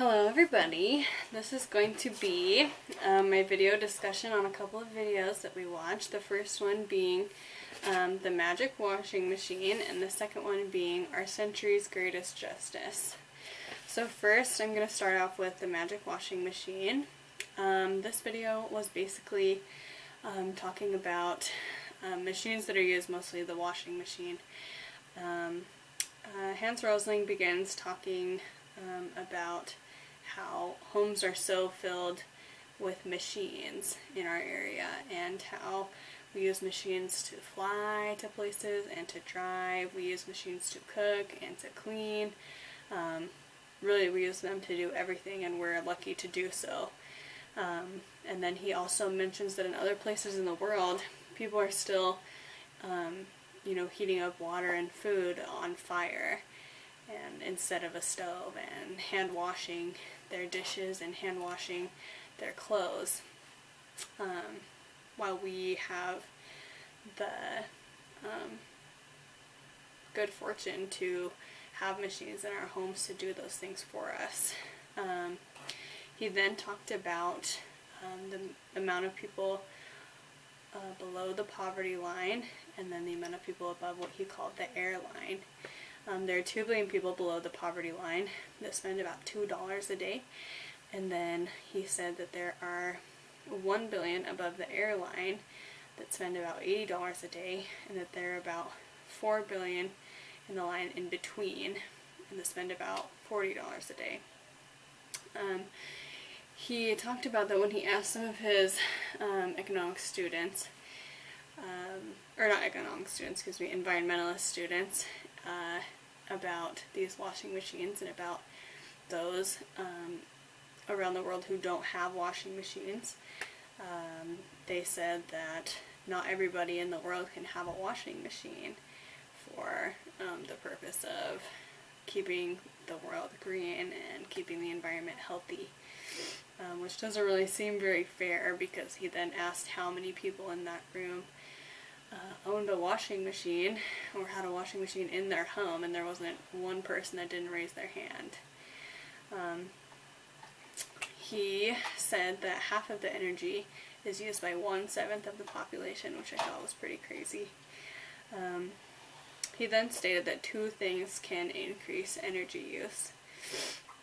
Hello everybody, this is going to be my video discussion on a couple of videos that we watched. The first one being the magic washing machine, and the second one being our century's greatest justice. So first I'm going to start off with the magic washing machine. This video was basically talking about machines that are used, mostly the washing machine. Hans Rosling begins talking about how homes are so filled with machines in our area, and how we use machines to fly to places and to drive. We use machines to cook and to clean. Really, we use them to do everything, and we're lucky to do so. And then he also mentions that in other places in the world, people are still, heating up water and food on fire, and instead of a stove, and hand washing their dishes and hand washing their clothes, while we have the good fortune to have machines in our homes to do those things for us. He then talked about the amount of people below the poverty line, and then the amount of people above what he called the airline. There are 2 billion people below the poverty line that spend about $2 a day, and then he said that there are 1 billion above the airline that spend about $80 a day, and that there are about 4 billion in the line in between, and that spend about $40 a day. He talked about that when he asked some of his economics students, or not economics students, excuse me, environmentalist students, about these washing machines and about those around the world who don't have washing machines. They said that not everybody in the world can have a washing machine for the purpose of keeping the world green and keeping the environment healthy, which doesn't really seem very fair, because he then asked how many people in that room owned a washing machine or had a washing machine in their home, and there wasn't one person that didn't raise their hand. He said that half of the energy is used by 1/7 of the population, which I thought was pretty crazy. He then stated that 2 things can increase energy use.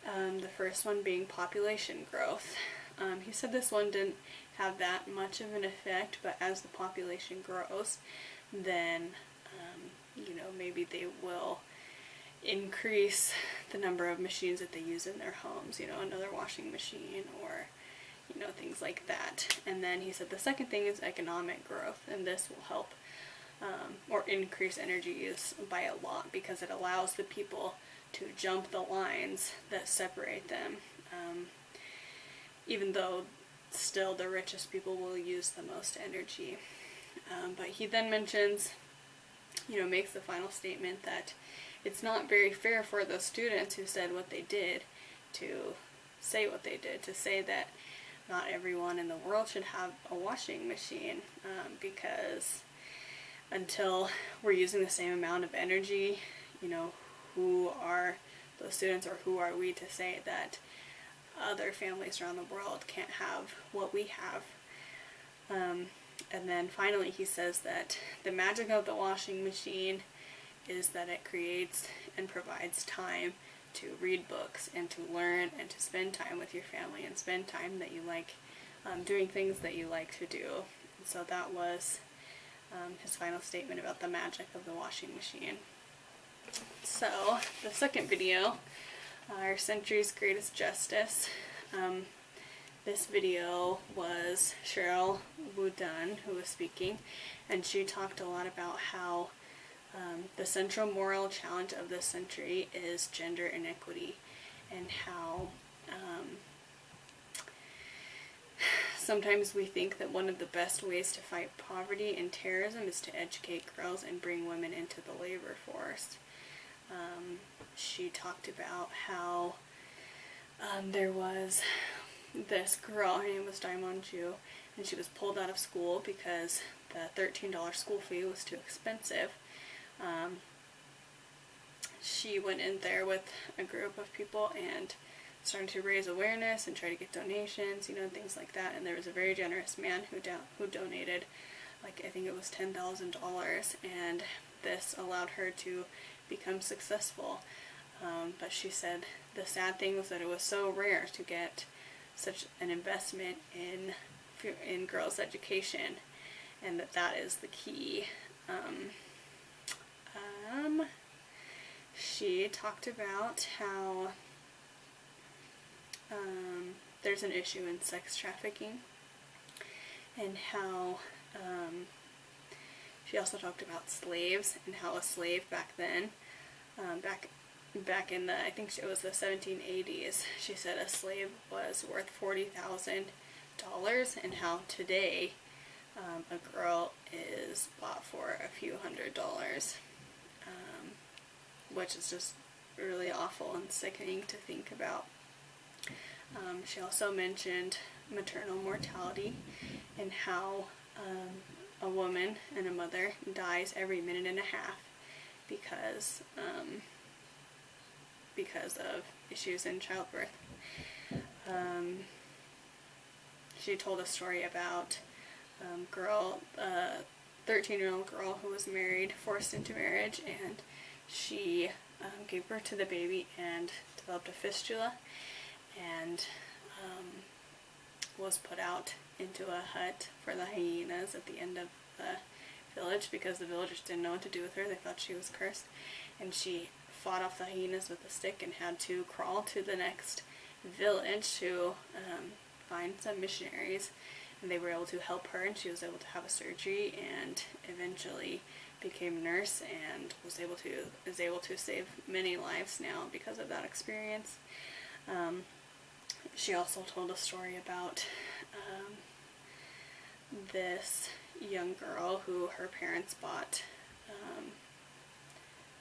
The first one being population growth. He said this one didn't have that much of an effect, but as the population grows, then maybe they will increase the number of machines that they use in their homes, another washing machine, or things like that. And then he said the second thing is economic growth, and this will help or increase energy use by a lot, because it allows the people to jump the lines that separate them, even though still the richest people will use the most energy. But he then mentions, makes the final statement that it's not very fair for those students who said what they did to say what they did, to say that not everyone in the world should have a washing machine, because until we're using the same amount of energy, who are those students, or who are we to say that other families around the world can't have what we have? And then finally he says that the magic of the washing machine is that it creates and provides time to read books and to learn and to spend time with your family and spend time that you like, doing things that you like to do. And so that was his final statement about the magic of the washing machine. So the second video, our century's greatest justice. This video was Cheryl Wudun who was speaking, and she talked a lot about how the central moral challenge of this century is gender inequity, and how sometimes we think that one of the best ways to fight poverty and terrorism is to educate girls and bring women into the labor force. She talked about how there was this girl, her name was Daimon Ju, and she was pulled out of school because the $13 school fee was too expensive. She went in there with a group of people, and starting to raise awareness and try to get donations, you know, and things like that. And there was a very generous man who donated, like, I think it was $10,000, and this allowed her to become successful. But she said the sad thing was that it was so rare to get such an investment in girls' education, and that is the key. She talked about how there's an issue in sex trafficking, and how she also talked about slaves, and how a slave back then, back in the, I think it was the 1780s, she said a slave was worth $40,000, and how today a girl is bought for a few $100s, which is just really awful and sickening to think about. She also mentioned maternal mortality, and how a woman and a mother dies every minute and a half because of issues in childbirth. She told a story about a 13-year-old girl who was married, forced into marriage, and she gave birth to the baby and developed a fistula, and was put out into a hut for the hyenas at the end of the village, because the villagers didn't know what to do with her. They thought she was cursed, and she fought off the hyenas with a stick and had to crawl to the next village to find some missionaries, and they were able to help her, and she was able to have a surgery, and eventually became a nurse, and is able to save many lives now because of that experience. She also told a story about this young girl who her parents bought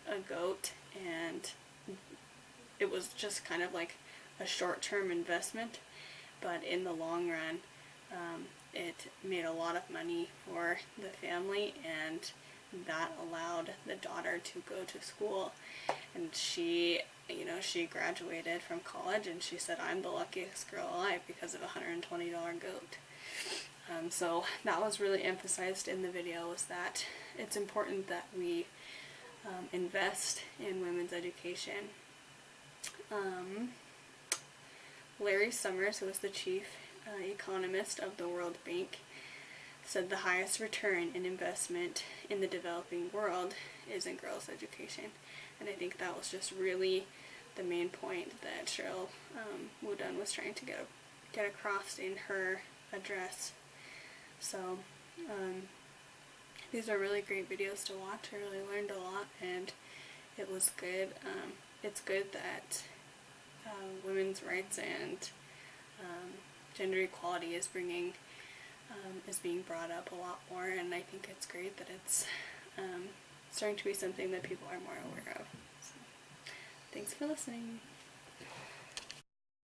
a goat, and it was just kind of like a short-term investment, but in the long run it made a lot of money for the family, and that allowed the daughter to go to school. And she graduated from college, and she said, "I'm the luckiest girl alive because of a $120 goat." So that was really emphasized in the video, was that it's important that we invest in women's education. Larry Summers, who was the chief economist of the World Bank, said the highest return in investment in the developing world is in girls' education. And I think that was just really the main point that Cheryl Wooden was trying to get across in her address. So these are really great videos to watch. I really learned a lot, and it was good. It's good that women's rights and gender equality is being brought up a lot more, and I think it's great that it's starting to be something that people are more aware of. So, thanks for listening.